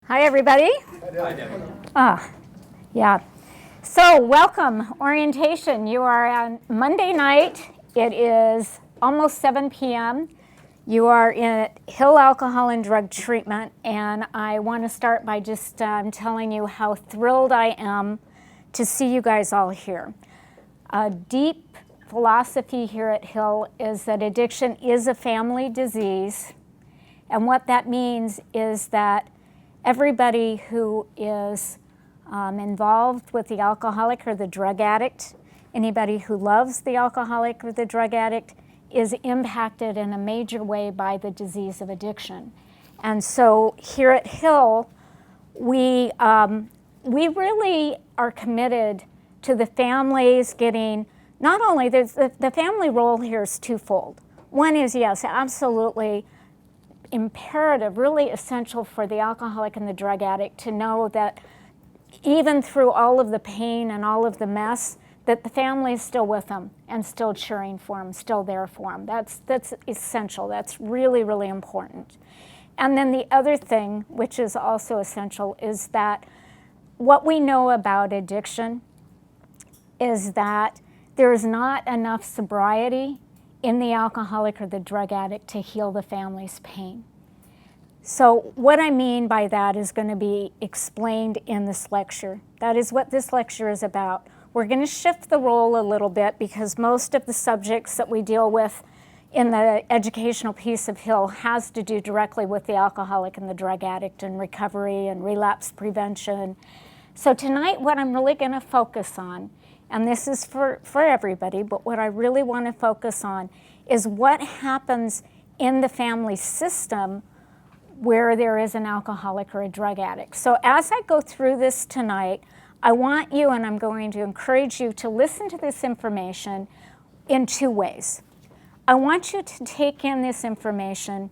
Hi, everybody. Hi, Debbie. Yeah. So, welcome, orientation. You are on Monday night. It is almost 7 p.m. You are at Hill Alcohol and Drug Treatment, and I want to start by just telling you how thrilled I am to see you guys all here. A deep philosophy here at Hill is that addiction is a family disease, and what that means is that everybody who is involved with the alcoholic or the drug addict, anybody who loves the alcoholic or the drug addict, is impacted in a major way by the disease of addiction. And so here at Hill, we really are committed to the families getting, not only, the family role here is twofold. One is, yes, absolutely imperative, really essential for the alcoholic and the drug addict to know that even through all of the pain and all of the mess, that the family is still with them and still cheering for them, still there for them. That's essential. That's really, really important. And then the other thing, which is also essential, is that what we know about addiction is that there is not enough sobriety in the alcoholic or the drug addict to heal the family's pain. So what I mean by that is going to be explained in this lecture. That is what this lecture is about. We're going to shift the role a little bit because most of the subjects that we deal with in the educational piece of Hill has to do directly with the alcoholic and the drug addict and recovery and relapse prevention. So tonight what I'm really going to focus on, and this is for everybody, but what I really want to focus on is what happens in the family system where there is an alcoholic or a drug addict. So as I go through this tonight, I want you, and I'm going to encourage you to listen to this information in two ways. I want you to take in this information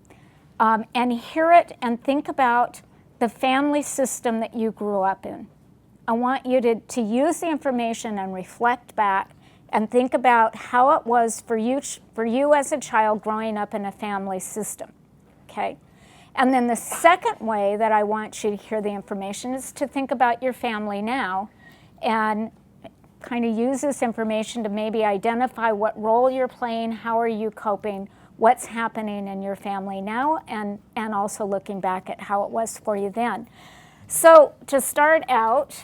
and hear it and think about the family system that you grew up in. I want you to use the information and reflect back and think about how it was for you as a child growing up in a family system, okay? And then the second way that I want you to hear the information is to think about your family now and kind of use this information to maybe identify what role you're playing, how are you coping, what's happening in your family now, and also looking back at how it was for you then. So to start out,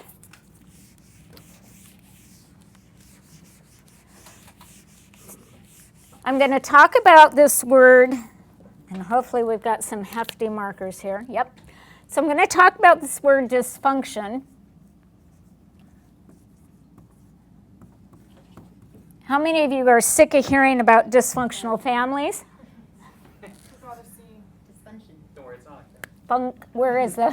I'm going to talk about this word, and hopefully we've got some hefty markers here. Yep. So I'm going to talk about this word dysfunction. How many of you are sick of hearing about dysfunctional families? Dysfunction. Don't worry, it's not. Where is the?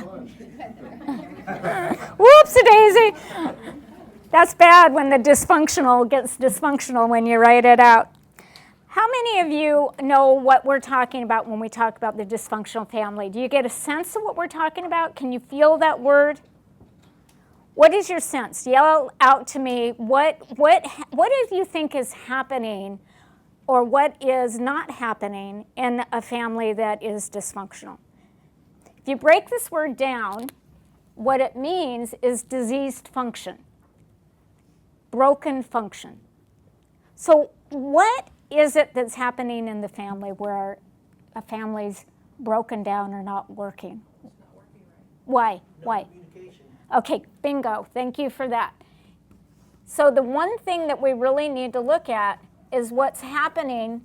Whoops-a-daisy. That's bad when the dysfunctional gets dysfunctional when you write it out. How many of you know what we're talking about when we talk about the dysfunctional family? Do you get a sense of what we're talking about? Can you feel that word? What is your sense? Yell out to me what do you think is happening or what is not happening in a family that is dysfunctional? If you break this word down, what it means is diseased function, broken function. So what is it that's happening in the family where a family's broken down or not working? It's not working right. Why? Why? Communication. Okay, bingo. Thank you for that. So the one thing that we really need to look at is what's happening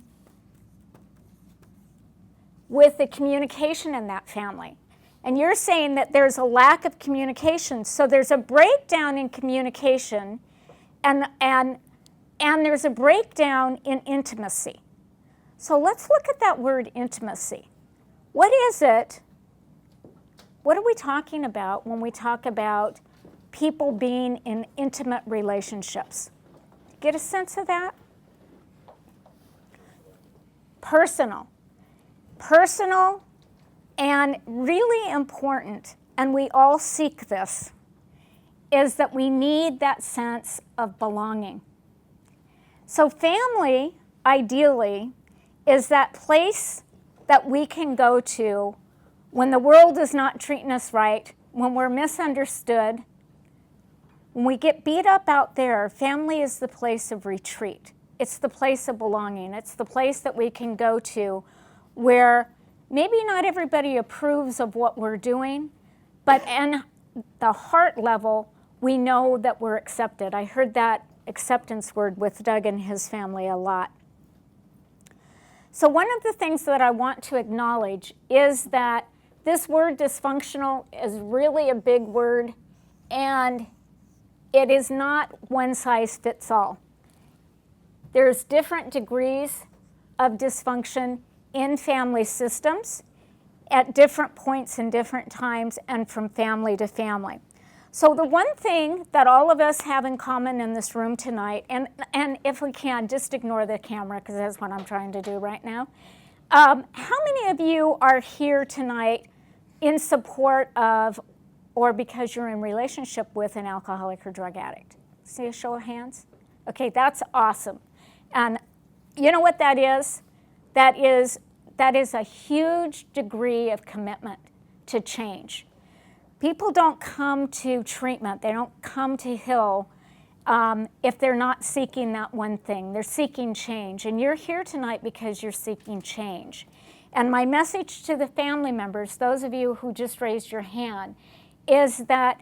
with the communication in that family. And you're saying that there's a lack of communication. So there's a breakdown in communication and there's a breakdown in intimacy. So let's look at that word intimacy. What is it? What are we talking about when we talk about people being in intimate relationships? Get a sense of that? Personal. Personal and really important, and we all seek this, is that we need that sense of belonging. So family, ideally, is that place that we can go to when the world is not treating us right when we're misunderstood, when we get beat up out there, family is the place of retreat. It's the place of belonging. It's the place that we can go to where maybe not everybody approves of what we're doing, but in the heart level, we know that we're accepted. I heard that acceptance word with Doug and his family a lot. So one of the things that I want to acknowledge is that this word dysfunctional is really a big word, and it is not one size fits all. There's different degrees of dysfunction in family systems at different points in different times and from family to family. So the one thing that all of us have in common in this room tonight, and if we can, just ignore the camera because that's what I'm trying to do right now. How many of you are here tonight in support of or because you're in relationship with an alcoholic or drug addict? See a show of hands? Okay, that's awesome. And you know what that is? That is a huge degree of commitment to change. People don't come to treatment, they don't come to Hill if they're not seeking that one thing. They're seeking change. And you're here tonight because you're seeking change. And my message to the family members, those of you who just raised your hand, is that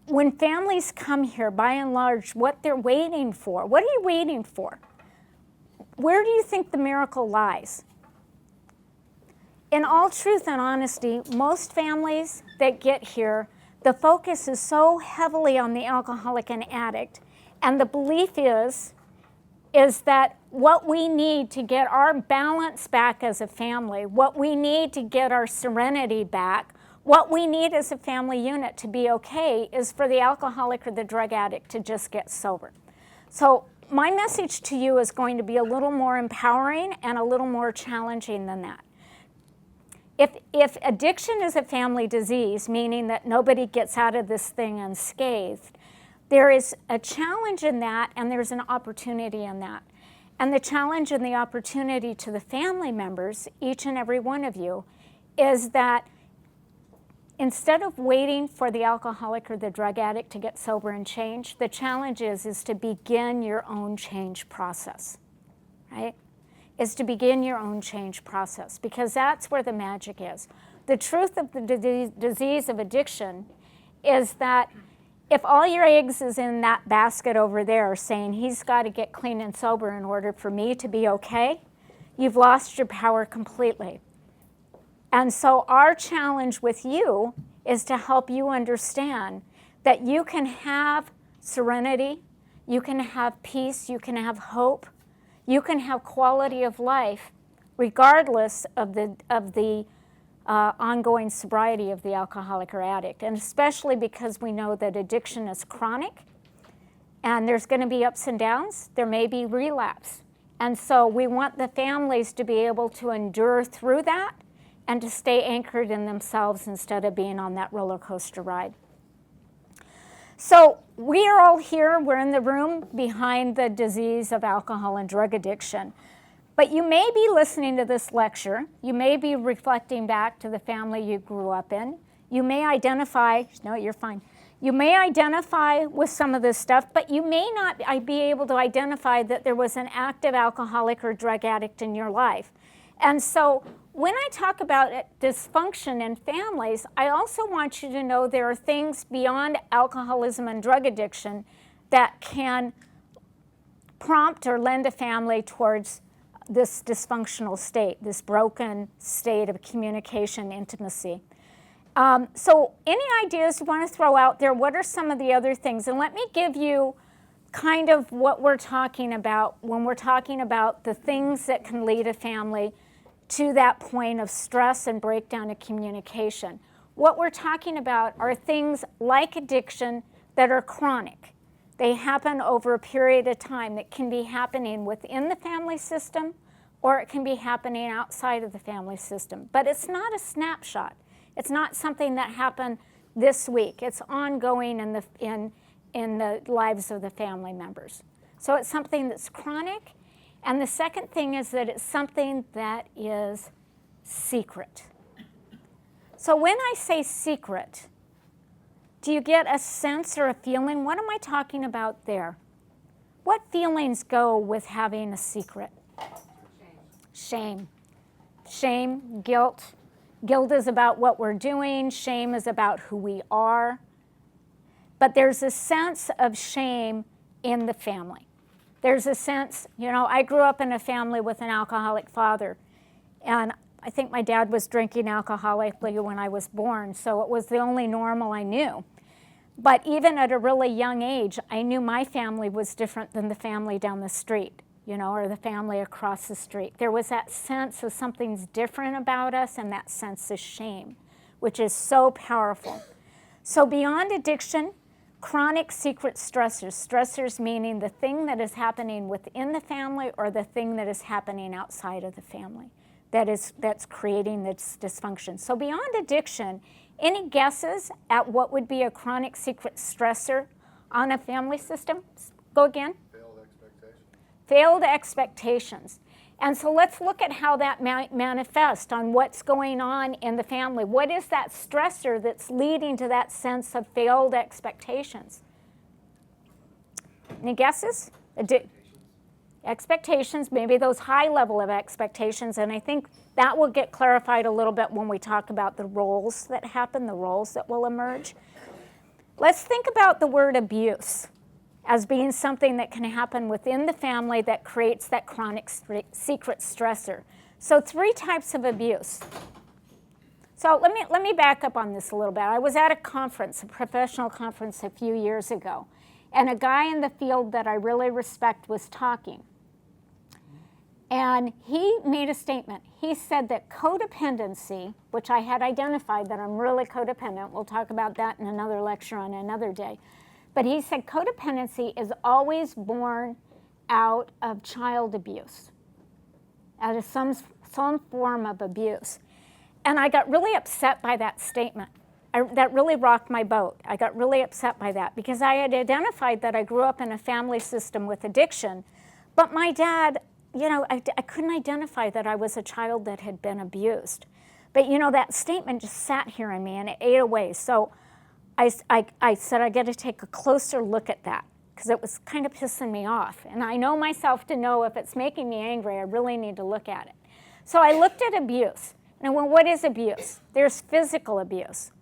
when families come here, by and large, what they're waiting for, what are you waiting for? Where do you think the miracle lies? In all truth and honesty, most families that get here, the focus is so heavily on the alcoholic and addict, and the belief is that what we need to get our balance back as a family, what we need to get our serenity back, what we need as a family unit to be okay is for the alcoholic or the drug addict to just get sober. So my message to you is going to be a little more empowering and a little more challenging than that. If addiction is a family disease, meaning that nobody gets out of this thing unscathed, there is a challenge in that and there's an opportunity in that. And the challenge and the opportunity to the family members, each and every one of you, is that instead of waiting for the alcoholic or the drug addict to get sober and change, the challenge is to begin your own change process, right? Is to begin your own change process, because that's where the magic is. The truth of the disease of addiction is that if all your eggs is in that basket over there saying he's got to get clean and sober in order for me to be okay, you've lost your power completely. And so our challenge with you is to help you understand that you can have serenity, you can have peace, you can have hope, you can have quality of life regardless of the ongoing sobriety of the alcoholic or addict, and especially because we know that addiction is chronic and there's going to be ups and downs. There may be relapse. And so we want the families to be able to endure through that and to stay anchored in themselves instead of being on that roller coaster ride. So we are all here, we're in the room behind the disease of alcohol and drug addiction. But you may be listening to this lecture, you may be reflecting back to the family you grew up in, you may identify, no, you're fine. You may identify with some of this stuff, but you may not be able to identify that there was an active alcoholic or drug addict in your life. And so when I talk about dysfunction in families, I also want you to know there are things beyond alcoholism and drug addiction that can prompt or lend a family towards this dysfunctional state, this broken state of communication, intimacy. So any ideas you want to throw out there? What are some of the other things? And let me give you kind of what we're talking about when we're talking about the things that can lead a family to that point of stress and breakdown of communication. What we're talking about are things like addiction that are chronic. They happen over a period of time. That can be happening within the family system or it can be happening outside of the family system. But it's not a snapshot. It's not something that happened this week. It's ongoing in the lives of the family members. So it's something that's chronic. And the second thing is that it's something that is secret. So when I say secret, Do you get a sense or a feeling? What am I talking about there? What feelings go with having a secret? Shame. Shame, guilt. Guilt is about what we're doing. Shame is about who we are. But there's a sense of shame in the family. There's a sense, I grew up in a family with an alcoholic father. And I think my dad was drinking alcoholically when I was born, so it was the only normal I knew. But even at a really young age, I knew my family was different than the family down the street, or the family across the street. There was that sense of something's different about us, and that sense of shame, which is so powerful. So beyond addiction, chronic secret stressors meaning the thing that is happening within the family or the thing that is happening outside of the family that's creating this dysfunction. So beyond addiction, any guesses at what would be a chronic secret stressor on a family system? Go again. Failed expectations. Failed expectations. And so let's look at how that manifests on what's going on in the family. What is that stressor that's leading to that sense of failed expectations? Any guesses? Expectations, maybe those high level of expectations, and I think that will get clarified a little bit when we talk about the roles that happen, the roles that will emerge. Let's think about the word abuse as being something that can happen within the family that creates that chronic secret stressor. So 3 types of abuse. So let me back up on this a little bit. I was at a conference, a professional conference a few years ago, and a guy in the field that I really respect was talking. And he made a statement. He said that codependency, which I had identified that I'm really codependent, we'll talk about that in another lecture on another day, but he said codependency is always born out of child abuse, out of some form of abuse. And I got really upset by that statement. That really rocked my boat. I got really upset by that because I had identified that I grew up in a family system with addiction, but my dad, I couldn't identify that I was a child that had been abused. But that statement just sat here in me and it ate away. So I said I got to take a closer look at that because it was kind of pissing me off. And I know myself to know if it's making me angry, I really need to look at it. So I looked at abuse. And well, what is abuse? There's physical abuse.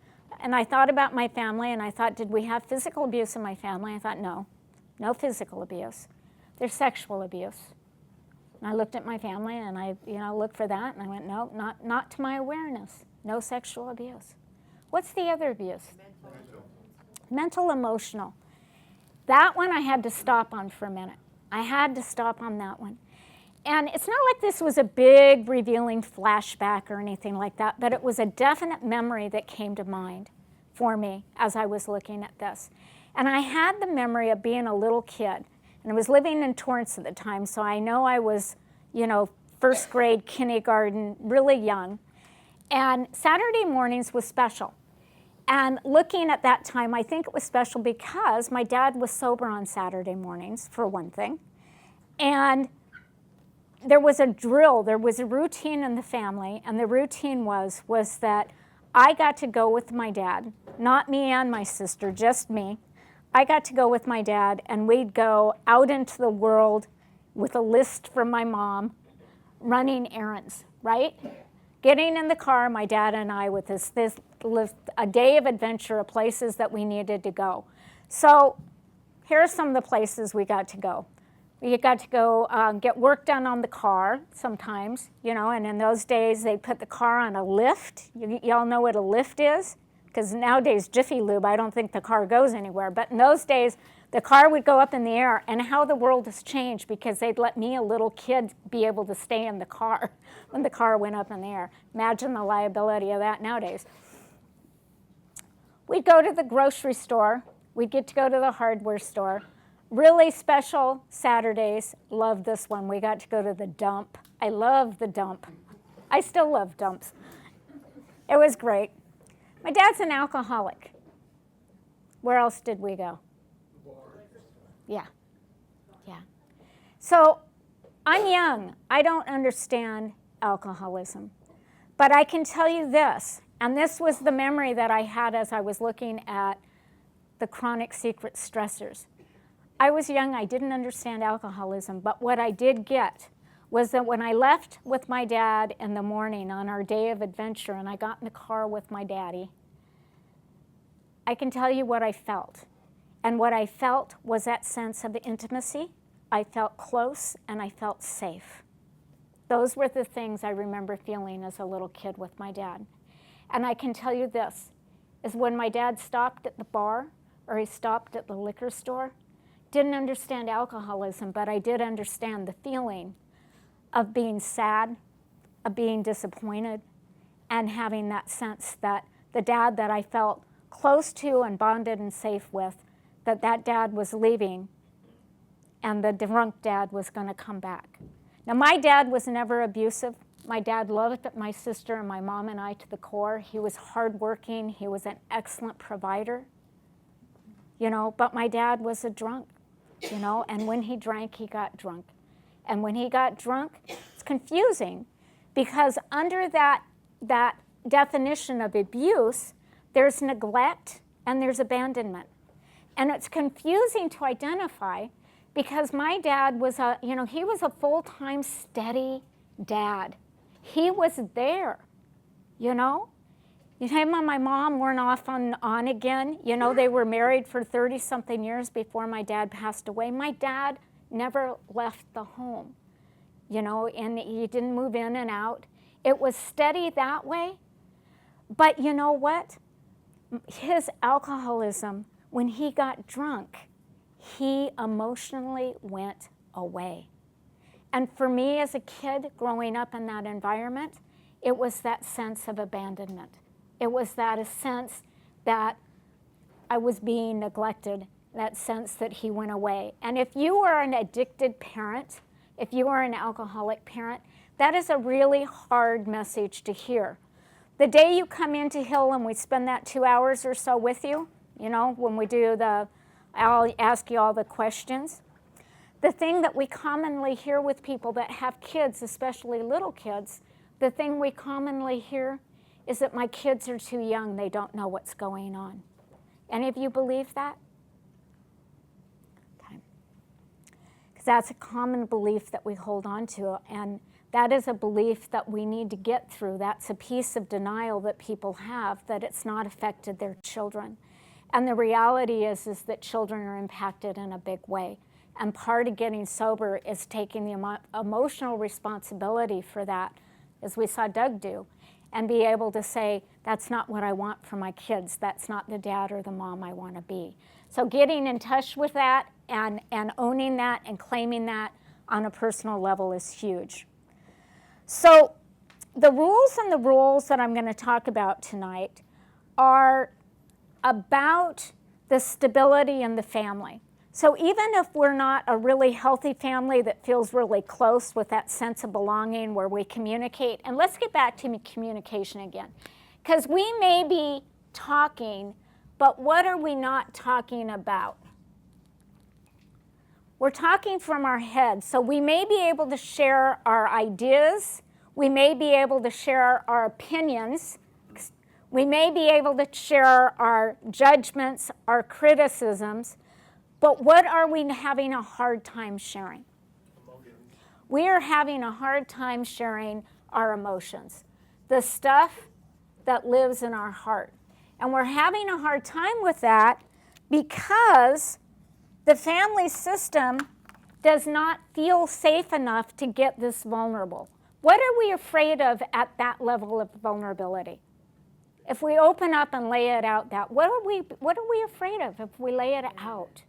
And I thought about my family and I thought, did we have physical abuse in my family? I thought, no physical abuse. There's sexual abuse. And I looked at my family and I looked for that and I went, no, not to my awareness. No sexual abuse. What's the other abuse? Mental, emotional. That one I had to stop on for a minute. I had to stop on that one. And it's not like this was a big revealing flashback or anything like that, but it was a definite memory that came to mind for me as I was looking at this. And I had the memory of being a little kid. And I was living in Torrance at the time, so I know I was, first grade, kindergarten, really young. And Saturday mornings was special. And looking at that time, I think it was special because my dad was sober on Saturday mornings, for one thing. And there was a drill, there was a routine in the family, and the routine was that I got to go with my dad, not me and my sister, just me. I got to go with my dad, and we'd go out into the world with a list from my mom, running errands, right? Getting in the car, my dad and I, with this list, a day of adventure of places that we needed to go. So here are some of the places we got to go. We got to go get work done on the car sometimes, and in those days they put the car on a lift. Y'all know what a lift is? Because nowadays, Jiffy Lube, I don't think the car goes anywhere. But in those days, the car would go up in the air, and how the world has changed because they'd let me, a little kid, be able to stay in the car when the car went up in the air. Imagine the liability of that nowadays. We'd go to the grocery store. We'd get to go to the hardware store. Really special Saturdays. Love this one. We got to go to the dump. I love the dump. I still love dumps. It was great. My dad's an alcoholic. Where else did we go? Yeah. So I'm young. I don't understand alcoholism. But I can tell you this, and this was the memory that I had as I was looking at the chronic secret stressors. I was young, I didn't understand alcoholism, but what I did get was that when I left with my dad in the morning on our day of adventure and I got in the car with my daddy, I can tell you what I felt. And what I felt was that sense of intimacy. I felt close and I felt safe. Those were the things I remember feeling as a little kid with my dad. And I can tell you this, is when my dad stopped at the bar or he stopped at the liquor store, didn't understand alcoholism, but I did understand the feeling of being sad, of being disappointed, and having that sense that the dad that I felt close to and bonded and safe with, that dad was leaving and the drunk dad was going to come back. Now, my dad was never abusive. My dad loved my sister and my mom and I to the core. He was hardworking. He was an excellent provider, but my dad was a drunk, and when he drank, he got drunk. And when he got drunk, it's confusing because under that definition of abuse, there's neglect and there's abandonment. And it's confusing to identify because my dad was he was a full-time steady dad. He was there, Him and my mom weren't off on again. They were married for 30-something years before my dad passed away. My dad never left the home, and he didn't move in and out. It was steady that way. But you know what? His alcoholism, when he got drunk, he emotionally went away. And for me as a kid growing up in that environment, it was that sense of abandonment. It was that a sense that I was being neglected, that sense that he went away. And if you are an addicted parent, if you are an alcoholic parent, that is a really hard message to hear. The day you come into Hill and we spend that 2 hours or so with you, when we do I'll ask you all the questions. The thing that we commonly hear with people that have kids, especially little kids, the thing we commonly hear is that my kids are too young, they don't know what's going on. Any of you believe that? Okay. Because that's a common belief that we hold on to, and that is a belief that we need to get through. That's a piece of denial that people have, that it's not affected their children. And the reality is that children are impacted in a big way. And part of getting sober is taking the emotional responsibility for that, as we saw Doug do, and be able to say, that's not what I want for my kids. That's not the dad or the mom I want to be. So getting in touch with that and owning that and claiming that on a personal level is huge. So the rules that I'm going to talk about tonight are about the stability in the family. So even if we're not a really healthy family that feels really close with that sense of belonging where we communicate, and let's get back to communication again, because we may be talking, but what are we not talking about? We're talking from our head, so we may be able to share our ideas, we may be able to share our opinions, we may be able to share our judgments, our criticisms, but what are we having a hard time sharing? Emotions. We are having a hard time sharing our emotions, the stuff that lives in our heart. And we're having a hard time with that because the family system does not feel safe enough to get this vulnerable. What are we afraid of at that level of vulnerability? If we open up and lay it out, what are we afraid of if we lay it out?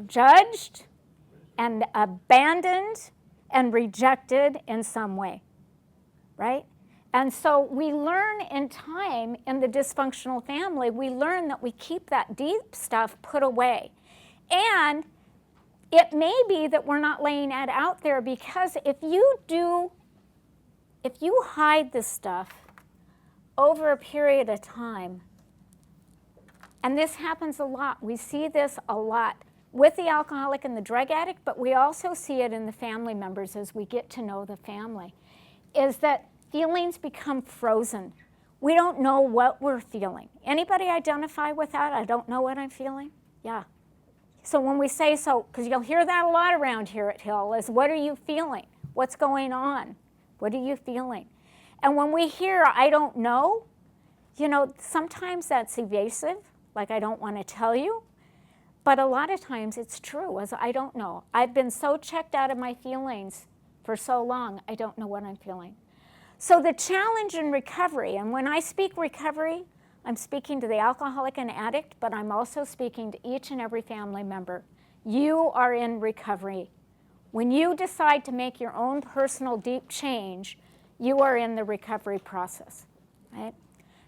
Judged and abandoned and rejected in some way, right? And so we learn in time in the dysfunctional family, we learn that we keep that deep stuff put away. And it may be that we're not laying it out there because if you hide this stuff over a period of time, and this happens a lot, we see this a lot with the alcoholic and the drug addict, but we also see it in the family members as we get to know the family, is that feelings become frozen. We don't know what we're feeling. Anybody identify with that? I don't know what I'm feeling? Yeah. So when we say so, because you'll hear that a lot around here at Hill, is what are you feeling? What's going on? What are you feeling? And when we hear, I don't know, sometimes that's evasive, like I don't want to tell you. But a lot of times it's true, as I don't know. I've been so checked out of my feelings for so long, I don't know what I'm feeling. So the challenge in recovery, and when I speak recovery, I'm speaking to the alcoholic and addict, but I'm also speaking to each and every family member. You are in recovery. When you decide to make your own personal deep change, you are in the recovery process, right?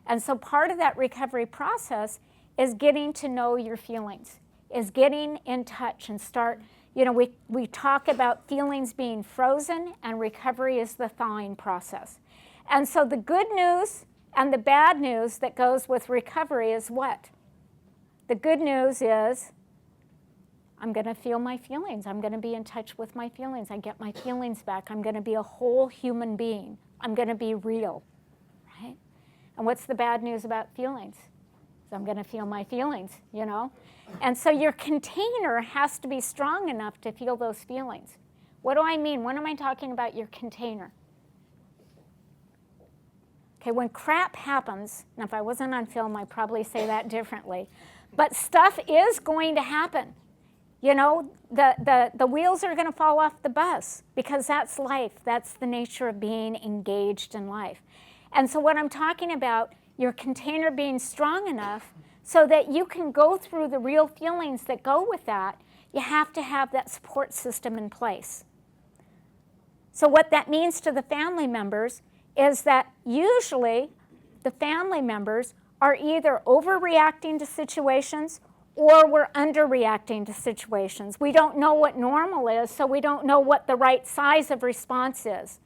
And so part of that recovery process is getting to know your feelings, is getting in touch and start, we talk about feelings being frozen, and recovery is the thawing process. And so the good news and the bad news that goes with recovery is what? The good news is I'm going to feel my feelings. I'm going to be in touch with my feelings. I get my feelings back. I'm going to be a whole human being. I'm going to be real, right? And what's the bad news about feelings? I'm going to feel my feelings, And so your container has to be strong enough to feel those feelings. What do I mean? When am I talking about your container? Okay, when crap happens, and if I wasn't on film, I'd probably say that differently, but stuff is going to happen. The wheels are going to fall off the bus because that's life. That's the nature of being engaged in life. And so what I'm talking about, your container being strong enough so that you can go through the real feelings that go with that, you have to have that support system in place. So what that means to the family members is that usually the family members are either overreacting to situations or we're underreacting to situations. We don't know what normal is, so we don't know what the right size of response is.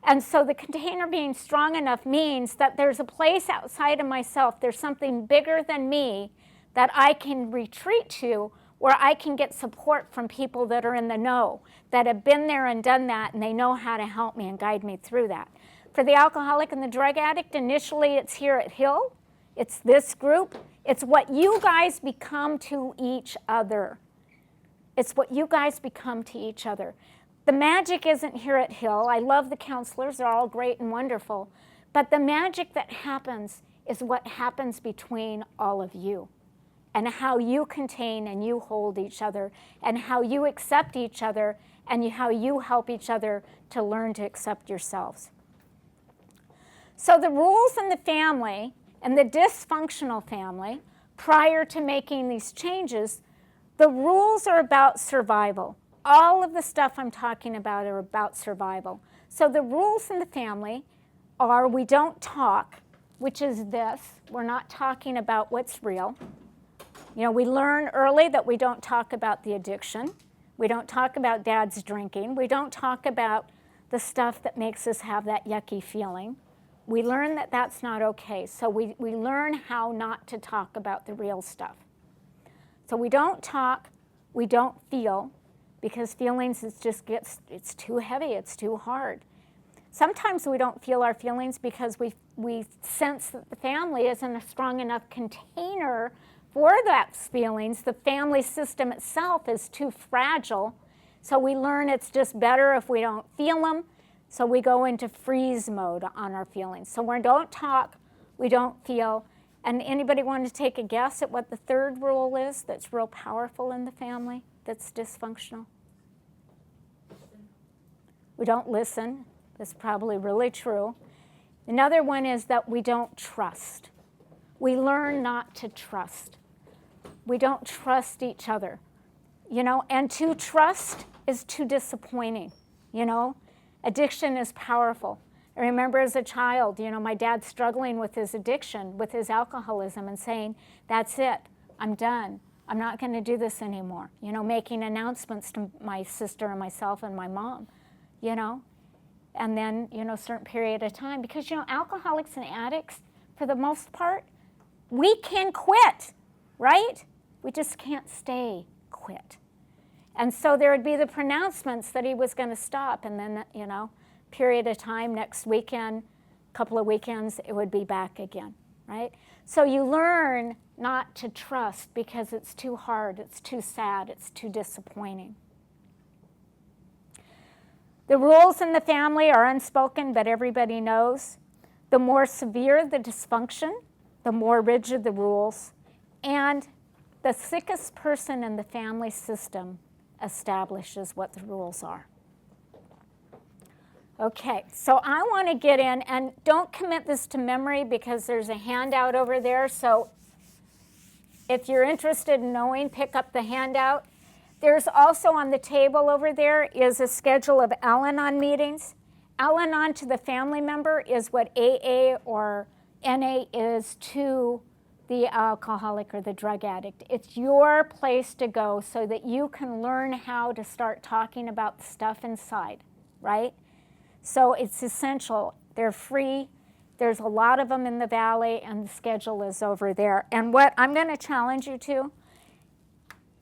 And so the container being strong enough means that there's a place outside of myself, there's something bigger than me that I can retreat to, where I can get support from people that are in the know, that have been there and done that, and they know how to help me and guide me through that. For the alcoholic and the drug addict, initially it's here at Hill. It's this group. It's what you guys become to each other. It's what you guys become to each other. The magic isn't here at Hill. I love the counselors. They're all great and wonderful. But the magic that happens is what happens between all of you, and how you contain and you hold each other, and how you accept each other, and how you help each other to learn to accept yourselves. So the rules in the family and the dysfunctional family, prior to making these changes, the rules are about survival. All of the stuff I'm talking about are about survival. So the rules in the family are we don't talk, which is this. We're not talking about what's real. We learn early that we don't talk about the addiction. We don't talk about dad's drinking. We don't talk about the stuff that makes us have that yucky feeling. We learn that that's not okay. So we learn how not to talk about the real stuff. So we don't talk, we don't feel, because feelings it's too heavy, it's too hard. Sometimes we don't feel our feelings because we sense that the family isn't a strong enough container for those feelings. The family system itself is too fragile, so we learn it's just better if we don't feel them, so we go into freeze mode on our feelings. So we don't talk, we don't feel. And anybody want to take a guess at what the third rule is that's real powerful in the family, that's dysfunctional? We don't listen. That's probably really true. Another one is that we don't trust. We learn not to trust. We don't trust each other, and to trust is too disappointing, Addiction is powerful. I remember as a child, my dad struggling with his addiction, with his alcoholism, and saying, that's it, I'm done. I'm not going to do this anymore. Making announcements to my sister and myself and my mom, And then, a certain period of time, because, alcoholics and addicts, for the most part, we can quit, right? We just can't stay quit. And so there would be the pronouncements that he was going to stop, and then, period of time, next weekend, couple of weekends, it would be back again, right? So you learn not to trust because it's too hard, it's too sad, it's too disappointing. The rules in the family are unspoken, but everybody knows. The more severe the dysfunction, the more rigid the rules, and the sickest person in the family system establishes what the rules are. Okay, so I want to get in, and don't commit this to memory because there's a handout over there, so if you're interested in knowing, pick up the handout. There's also on the table over there is a schedule of Al-Anon meetings. Al-Anon to the family member is what AA or NA is to the alcoholic or the drug addict. It's your place to go so that you can learn how to start talking about the stuff inside, right? So it's essential. They're free. There's a lot of them in the valley, and the schedule is over there. And what I'm going to challenge you to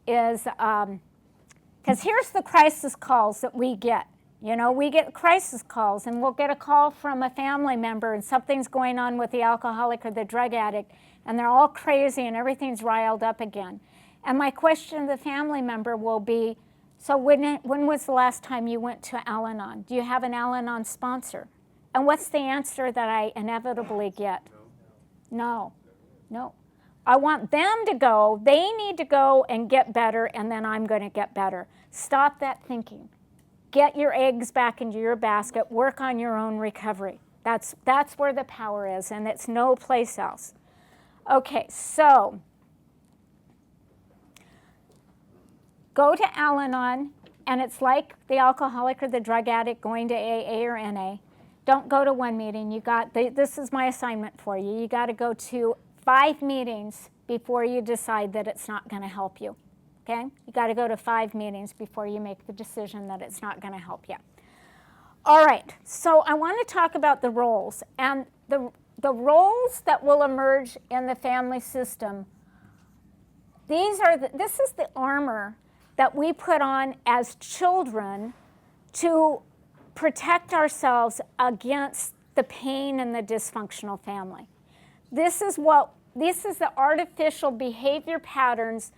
is, because here's the crisis calls that we get. You know, we get crisis calls, and we'll get a call from a family member, and something's going on with the alcoholic or the drug addict, and they're all crazy, and everything's riled up again. And my question to the family member will be, so when was the last time you went to Al-Anon? Do you have an Al-Anon sponsor? And what's the answer that I inevitably get? No. I want them to go. They need to go and get better, and then I'm going to get better. Stop that thinking. Get your eggs back into your basket. Work on your own recovery. That's where the power is, and it's no place else. Okay, so go to Al-Anon, and it's like the alcoholic or the drug addict going to AA or NA. Don't go to one meeting. This is my assignment for you. You got to go to 5 meetings before you decide that it's not going to help you. Okay? You got to go to 5 meetings before you make the decision that it's not going to help you. All right. So I want to talk about the roles, and the roles that will emerge in the family system. This is the armor that we put on as children to protect ourselves against the pain and the dysfunctional family. This is the artificial behavior patterns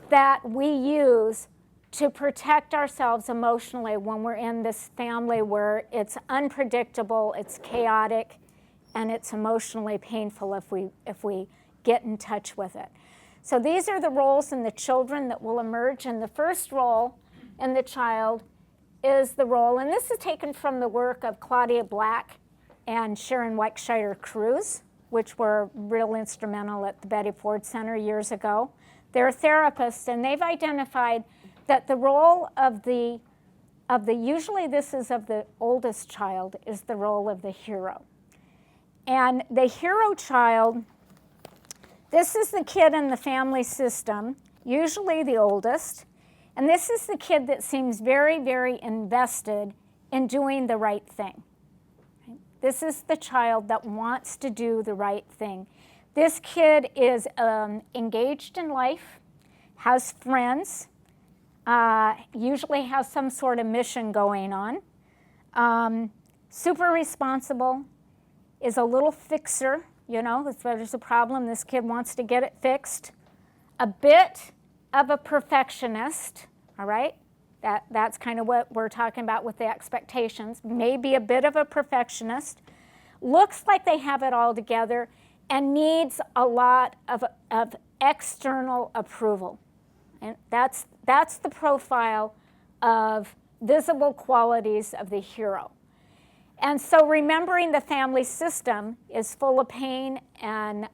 that we use to protect ourselves emotionally when we're in this family where it's unpredictable, it's chaotic, and it's emotionally painful if we get in touch with it. So these are the roles in the children that will emerge, and the first role in the child is the role, and this is taken from the work of Claudia Black and Sharon Weichscheider Cruz, which were real instrumental at the Betty Ford Center years ago. They're therapists, and they've identified that the role of usually this is of the oldest child, is the role of the hero. And the hero child, this is the kid in the family system, usually the oldest, and this is the kid that seems very, very invested in doing the right thing. This is the child that wants to do the right thing. This kid is engaged in life, has friends, usually has some sort of mission going on, super responsible, is a little fixer, you know, if there's a problem, this kid wants to get it fixed. A bit of a perfectionist, all right? That's kind of what we're talking about with the expectations. Maybe a bit of a perfectionist. Looks like they have it all together and needs a lot of external approval. And that's the profile of visible qualities of the hero. And so remembering the family system is full of pain and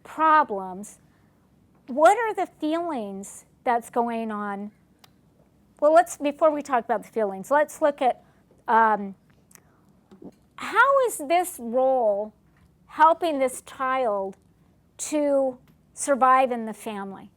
problems. What are the feelings that's going on? Well, before we talk about the feelings, let's look at how is this role helping this child to survive in the family?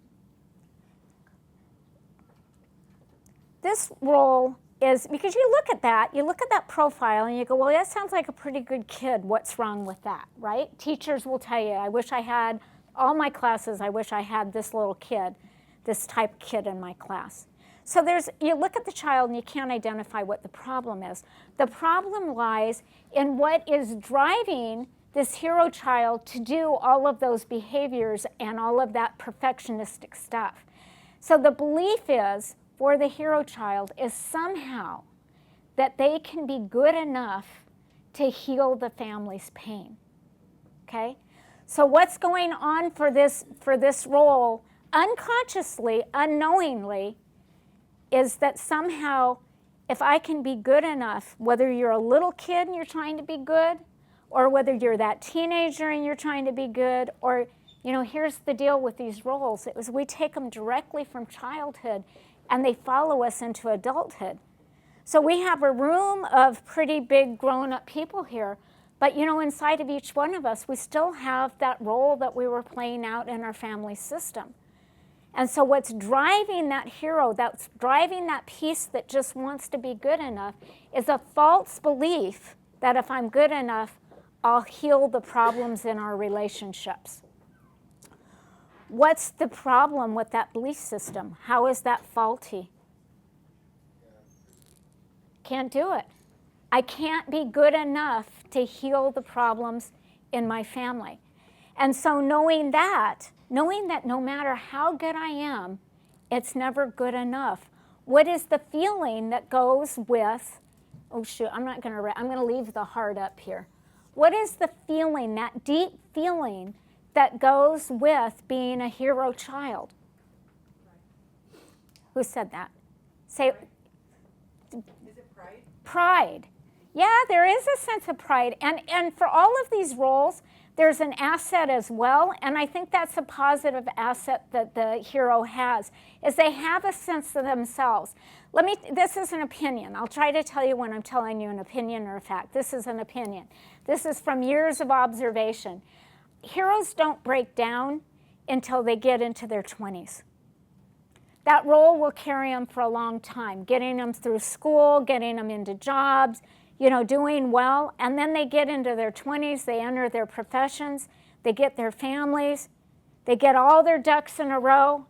This role is, because you look at that profile and you go, well, that sounds like a pretty good kid. What's wrong with that, right? Teachers will tell you, I wish I had, all my classes, I wish I had this little kid, this type kid in my class. So you look at the child and you can't identify what the problem is. The problem lies in what is driving this hero child to do all of those behaviors and all of that perfectionistic stuff. So the belief is, for the hero child, is somehow that they can be good enough to heal the family's pain. Okay? So what's going on for this role, unconsciously, unknowingly, is that somehow if I can be good enough, whether you're a little kid and you're trying to be good, or whether you're that teenager and you're trying to be good, or, here's the deal with these roles. It was we take them directly from childhood and they follow us into adulthood. So we have a room of pretty big grown-up people here, but inside of each one of us, we still have that role that we were playing out in our family system. And so what's driving that hero, that's driving that piece that just wants to be good enough, is a false belief that if I'm good enough, I'll heal the problems in our relationships. What's the problem with that belief system? How is that faulty? Can't do it. I can't be good enough to heal the problems in my family. And so knowing that no matter how good I am, it's never good enough. What is the feeling that goes with, oh shoot, I'm going to leave the heart up here. What is the feeling, that deep feeling that goes with being a hero child? Who said that? Say. Is it pride? Pride. Yeah, there is a sense of pride. And for all of these roles, there's an asset as well, and I think that's a positive asset that the hero has, is they have a sense of themselves. This is an opinion. I'll try to tell you when I'm telling you an opinion or a fact. This is an opinion. This is from years of observation. Heroes don't break down until they get into their 20s. That role will carry them for a long time, getting them through school, getting them into jobs, doing well, and then they get into their 20s, they enter their professions, they get their families, they get all their ducks in a row,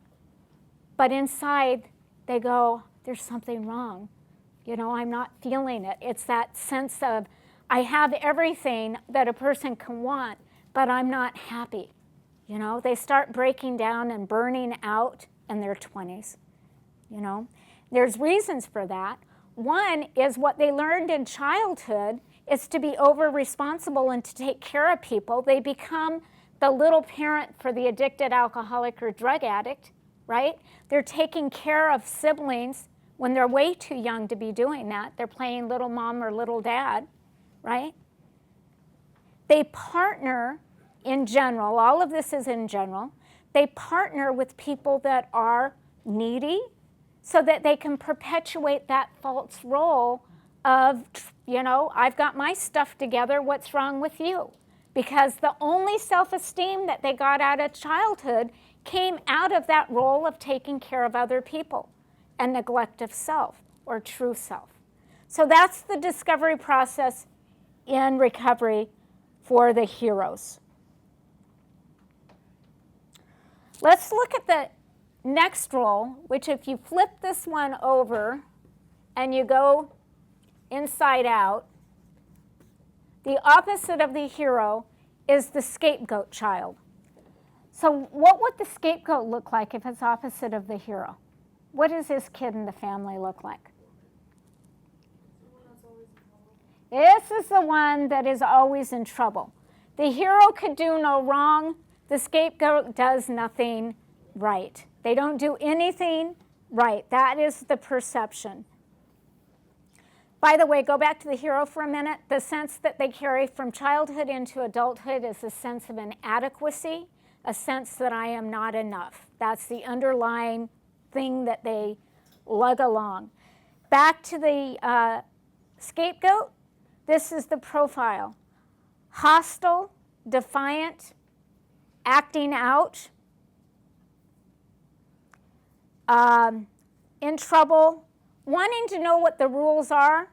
but inside they go, there's something wrong. I'm not feeling it. It's that sense of, I have everything that a person can want, but I'm not happy. They start breaking down and burning out in their 20s. There's reasons for that. One is what they learned in childhood is to be over-responsible and to take care of people. They become the little parent for the addicted alcoholic or drug addict, right? They're taking care of siblings when they're way too young to be doing that. They're playing little mom or little dad, right? They partner in general, all of this is in general, they partner with people that are needy, so that they can perpetuate that false role of, I've got my stuff together, what's wrong with you? Because the only self-esteem that they got out of childhood came out of that role of taking care of other people and neglect of self or true self. So that's the discovery process in recovery for the heroes. Let's look at the next role, which if you flip this one over and you go inside out, the opposite of the hero is the scapegoat child. So what would the scapegoat look like if it's opposite of the hero? What does this kid in the family look like? This is the one that is always in trouble. The hero could do no wrong. The scapegoat does nothing right. They don't do anything right. That is the perception. By the way, go back to the hero for a minute. The sense that they carry from childhood into adulthood is a sense of inadequacy, a sense that I am not enough. That's the underlying thing that they lug along. Back to the scapegoat, this is the profile. Hostile, defiant, acting out, in trouble, wanting to know what the rules are,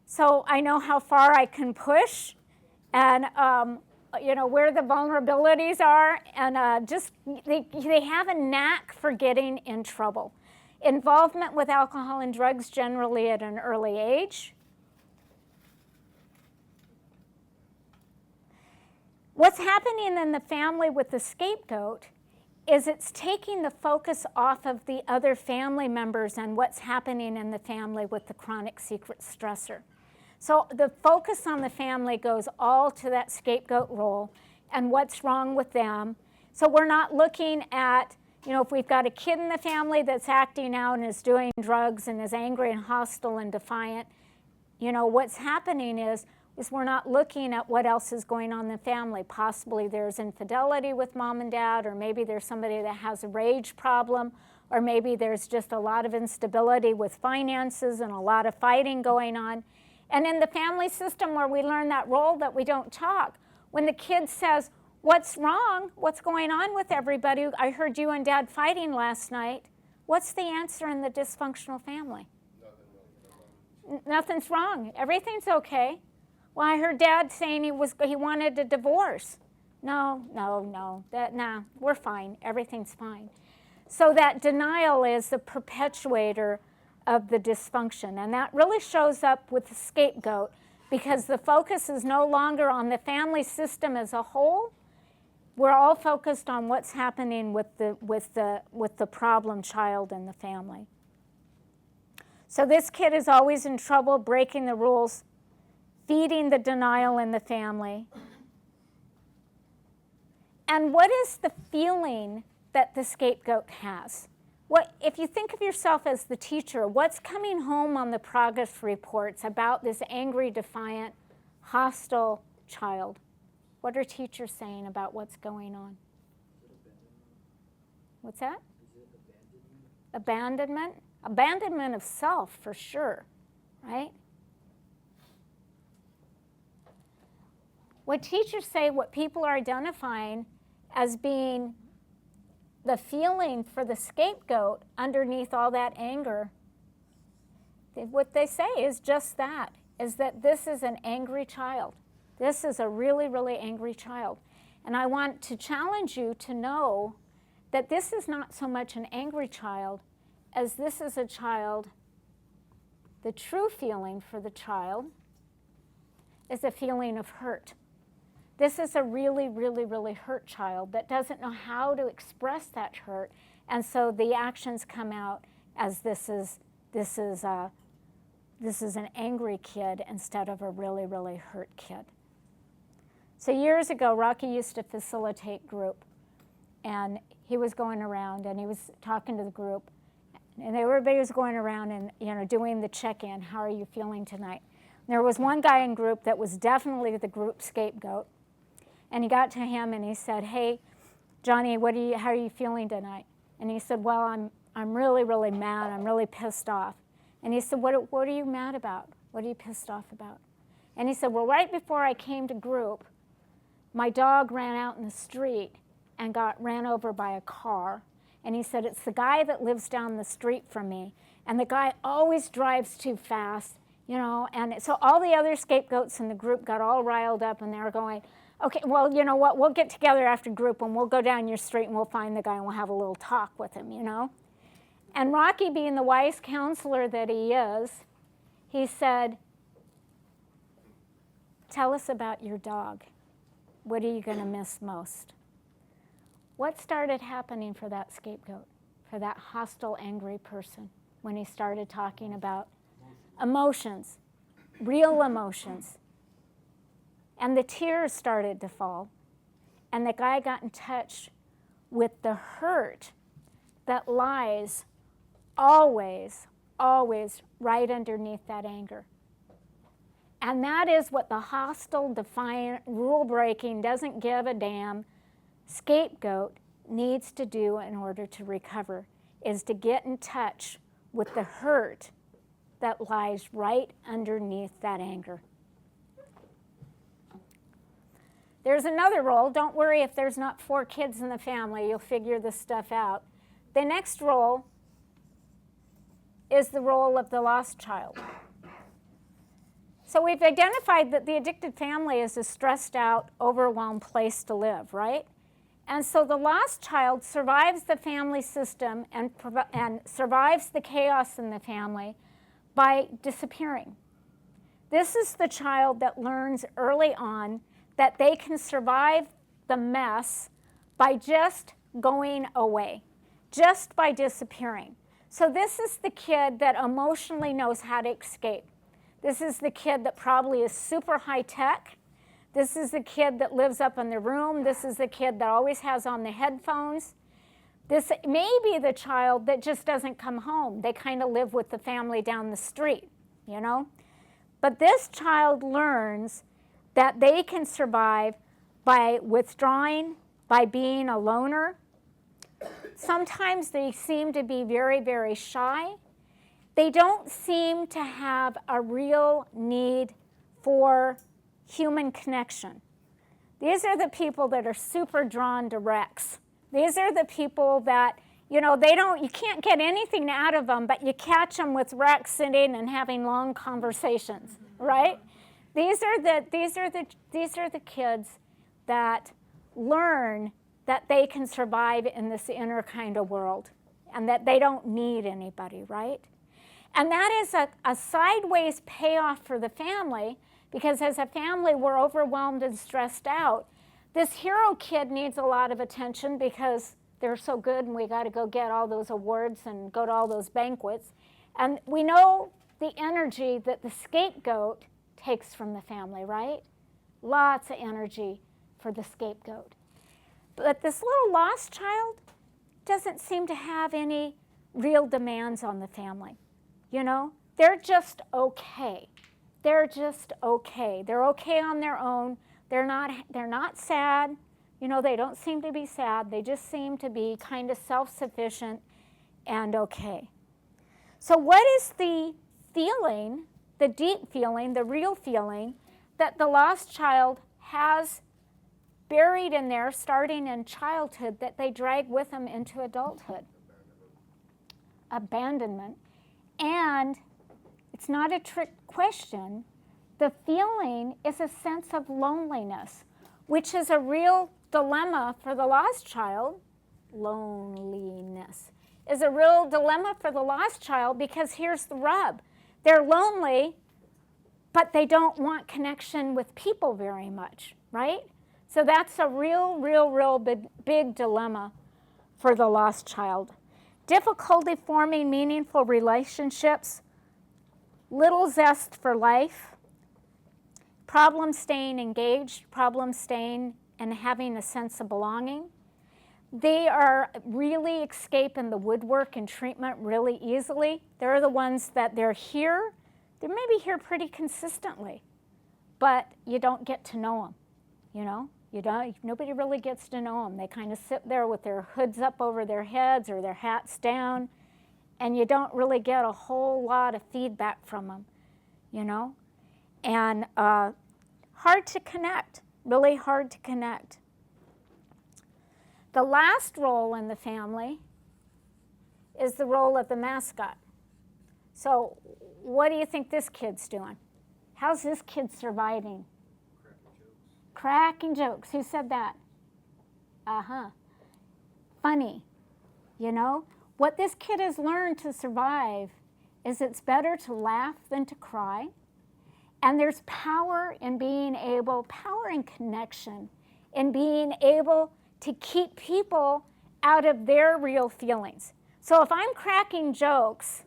so I know how far I can push, and where the vulnerabilities are, and they have a knack for getting in trouble. Involvement with alcohol and drugs generally at an early age. What's happening in the family with the scapegoat is it's taking the focus off of the other family members and what's happening in the family with the chronic secret stressor. So the focus on the family goes all to that scapegoat role and what's wrong with them. So we're not looking at, if we've got a kid in the family that's acting out and is doing drugs and is angry and hostile and defiant, what's happening is we're not looking at what else is going on in the family. Possibly there's infidelity with mom and dad, or maybe there's somebody that has a rage problem, or maybe there's just a lot of instability with finances and a lot of fighting going on. And in the family system where we learn that role that we don't talk, when the kid says, "What's wrong? What's going on with everybody? I heard you and dad fighting last night." What's the answer in the dysfunctional family? Nothing's wrong. Everything's okay. Well, I heard dad saying he wanted a divorce. No, we're fine. Everything's fine. So that denial is the perpetuator of the dysfunction. And that really shows up with the scapegoat because the focus is no longer on the family system as a whole. We're all focused on what's happening with the problem child in the family. So this kid is always in trouble, breaking the rules, feeding the denial in the family. And what is the feeling that the scapegoat has? If you think of yourself as the teacher, what's coming home on the progress reports about this angry, defiant, hostile child? What are teachers saying about what's going on? What's that? Abandonment? Abandonment of self, for sure, right? What teachers say, what people are identifying as being the feeling for the scapegoat underneath all that anger, what they say is just that, is that this is an angry child. This is a really, really angry child. And I want to challenge you to know that this is not so much an angry child as this is a child, the true feeling for the child is a feeling of hurt. This is a really, really, really hurt child that doesn't know how to express that hurt, and so the actions come out as this is an angry kid instead of a really, really hurt kid. So years ago, Rocky used to facilitate group, and he was going around and he was talking to the group, and everybody was going around and doing the check-in. How are you feeling tonight? And there was one guy in group that was definitely the group scapegoat. And he got to him and he said, "Hey, Johnny, how are you feeling tonight?" And he said, "Well, I'm really, really mad. I'm really pissed off." And he said, "What are you mad about? What are you pissed off about?" And he said, "Well, right before I came to group, my dog ran out in the street and got ran over by a car." And he said, "It's the guy that lives down the street from me. And the guy always drives too fast, And so all the other scapegoats in the group got all riled up and they were going, "Okay, well, you know what, we'll get together after group and we'll go down your street and we'll find the guy and we'll have a little talk with him, And Rocky, being the wise counselor that he is, he said, "Tell us about your dog. What are you going to miss most?" What started happening for that scapegoat, for that hostile, angry person, when he started talking about emotions, real emotions? And the tears started to fall. And the guy got in touch with the hurt that lies always, always right underneath that anger. And that is what the hostile, defiant, rule-breaking, doesn't give a damn scapegoat needs to do in order to recover, is to get in touch with the hurt that lies right underneath that anger. There's another role. Don't worry if there's not 4 kids in the family. You'll figure this stuff out. The next role is the role of the lost child. So we've identified that the addicted family is a stressed out, overwhelmed place to live, right? And so the lost child survives the family system and survives the chaos in the family by disappearing. This is the child that learns early on that they can survive the mess by just going away, just by disappearing. So this is the kid that emotionally knows how to escape. This is the kid that probably is super high tech. This is the kid that lives up in the room. This is the kid that always has on the headphones. This may be the child that just doesn't come home. They kind of live with the family down the street, you know? But this child learns that they can survive by withdrawing, by being a loner. Sometimes they seem to be very, very shy. They don't seem to have a real need for human connection. These are the people that are super drawn to Rex. These are the people that, you know, you can't get anything out of them, but you catch them with Rex sitting and having long conversations, right? These are the kids that learn that they can survive in this inner kind of world and that they don't need anybody, right? And that is a sideways payoff for the family, because as a family, we're overwhelmed and stressed out. This hero kid needs a lot of attention because they're so good and we got to go get all those awards and go to all those banquets. And we know the energy that the scapegoat takes from the family, right? Lots of energy for the scapegoat. But this little lost child doesn't seem to have any real demands on the family. You know, they're just okay. They're just okay. They're okay on their own. They're not sad. You know, they don't seem to be sad. They just seem to be kind of self-sufficient and okay. So what is the feeling, the deep feeling, the real feeling that the lost child has buried in there starting in childhood that they drag with them into adulthood? Abandonment. And it's not a trick question. The feeling is a sense of loneliness, which is a real dilemma for the lost child. Loneliness is a real dilemma for the lost child, because here's the rub. They're lonely, but they don't want connection with people very much, right? So that's a real big dilemma for the lost child. Difficulty forming meaningful relationships, little zest for life, problem staying engaged, problem staying and having a sense of belonging. They are really escaping the woodwork and treatment really easily. They're the ones that they're here. They may be here pretty consistently, but you don't get to know them, you know? Nobody really gets to know them. They kind of sit there with their hoods up over their heads or their hats down, and you don't really get a whole lot of feedback from them, you know? And hard to connect, really hard to connect. The last role in the family is the role of the mascot. So what do you think this kid's doing? How's this kid surviving? Cracking jokes. Who said that? Funny. You know? What this kid has learned to survive is it's better to laugh than to cry. And there's power in power in connection, in being able to keep people out of their real feelings. So if I'm cracking jokes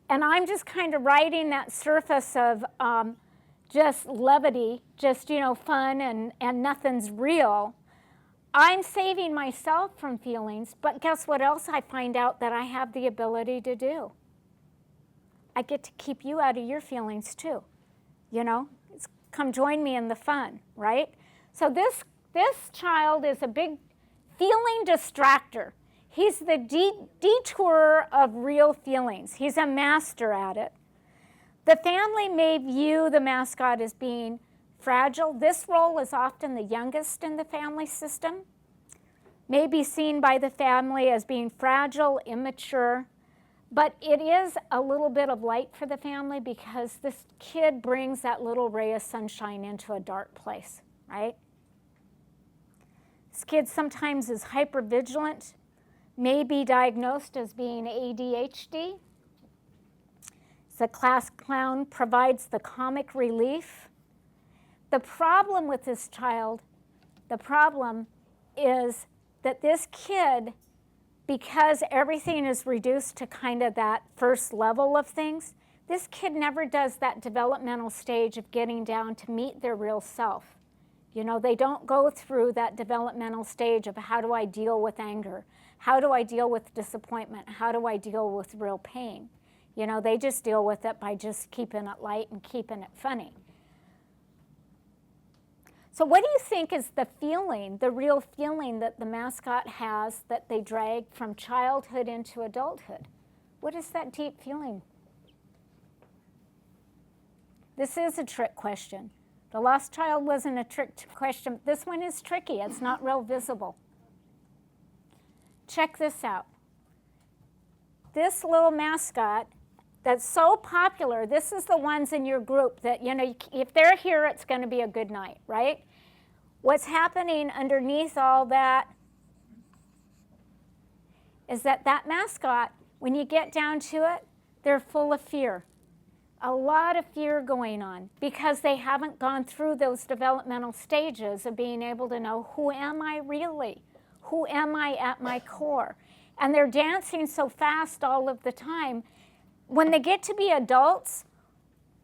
and I'm just kind of riding that surface of just levity, just, you know, fun and nothing's real, I'm saving myself from feelings, but guess what else I find out that I have the ability to do? I get to keep you out of your feelings too, you know? Come join me in the fun, right? So this child is a big feeling distractor. He's the detourer of real feelings. He's a master at it. The family may view the mascot as being fragile. This role is often the youngest in the family system. May be seen by the family as being fragile, immature, but it is a little bit of light for the family because this kid brings that little ray of sunshine into a dark place, right? This kid sometimes is hypervigilant, may be diagnosed as being ADHD. The class clown provides the comic relief. The problem with this child, the problem is that this kid, because everything is reduced to kind of that first level of things, this kid never does that developmental stage of getting down to meet their real self. You know, they don't go through that developmental stage of how do I deal with anger? How do I deal with disappointment? How do I deal with real pain? You know, they just deal with it by just keeping it light and keeping it funny. So what do you think is the feeling, the real feeling that the mascot has that they drag from childhood into adulthood? What is that deep feeling? This is a trick question. The lost child wasn't a trick question. This one is tricky. It's not real visible. Check this out. This little mascot that's so popular, this is the ones in your group that, you know, if they're here, it's going to be a good night, right? What's happening underneath all that is that mascot, when you get down to it, they're full of fear. A lot of fear going on because they haven't gone through those developmental stages of being able to know, who am I really? Who am I at my core? And they're dancing so fast all of the time. When they get to be adults,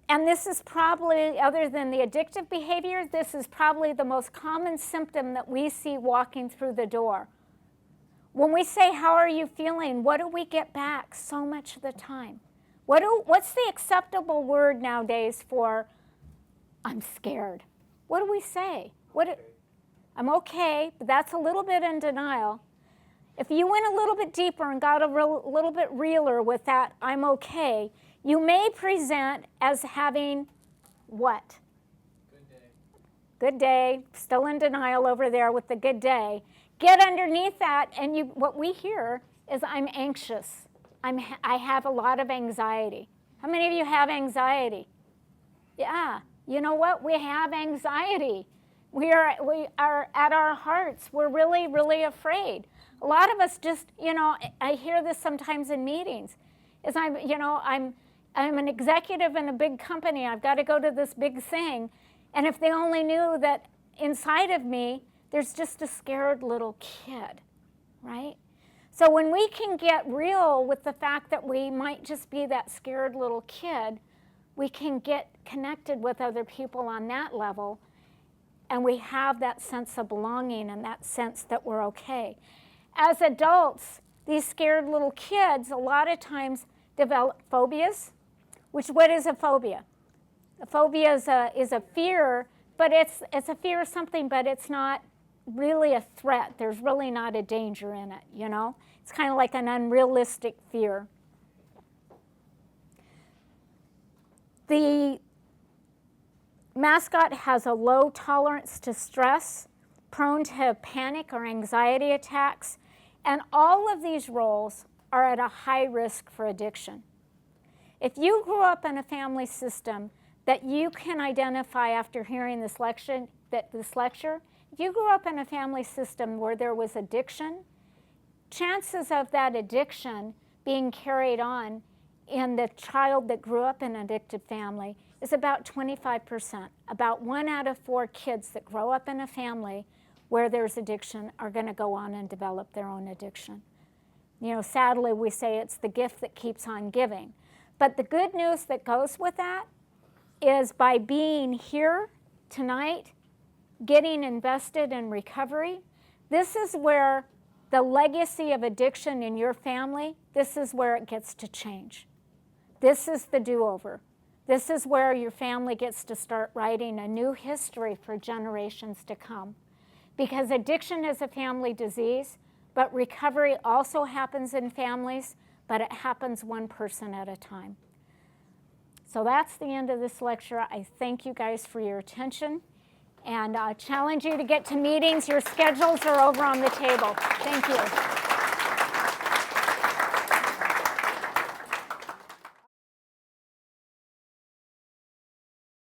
and this is probably, other than the addictive behavior, this is probably the most common symptom that we see walking through the door. When we say, how are you feeling? What do we get back so much of the time? What's the acceptable word nowadays for, I'm scared? What do we say? I'm okay, but that's a little bit in denial. If you went a little bit deeper and got a little bit realer with that, I'm okay, you may present as having what? Good day. Good day. Still in denial over there with the good day. Get underneath that, and what we hear is, I'm anxious. I have a lot of anxiety. How many of you have anxiety? Yeah. You know what? We have anxiety. We are at our hearts. We're really, really afraid. A lot of us just, you know, I hear this sometimes in meetings, is I'm an executive in a big company. I've got to go to this big thing. And if they only knew that inside of me, there's just a scared little kid, right? So when we can get real with the fact that we might just be that scared little kid, we can get connected with other people on that level, and we have that sense of belonging and that sense that we're okay. As adults, these scared little kids a lot of times develop phobias, what is a phobia? A phobia is a fear, but it's a fear of something, but it's not really a threat. There's really not a danger in it, you know? It's kind of like an unrealistic fear. The mascot has a low tolerance to stress, prone to panic or anxiety attacks, and all of these roles are at a high risk for addiction. If you grew up in a family system that you can identify after hearing this lecture, if you grew up in a family system where there was addiction, chances of that addiction being carried on in the child that grew up in an addictive family is about 25%. About 1 out of 4 kids that grow up in a family where there's addiction are going to go on and develop their own addiction. You know, sadly, we say it's the gift that keeps on giving. But the good news that goes with that is by being here tonight, getting invested in recovery, this is where the legacy of addiction in your family, this is where it gets to change. This is the do-over. This is where your family gets to start writing a new history for generations to come. Because addiction is a family disease, but recovery also happens in families, but it happens one person at a time. So that's the end of this lecture. I thank you guys for your attention, and I challenge you to get to meetings. Your schedules are over on the table. Thank you.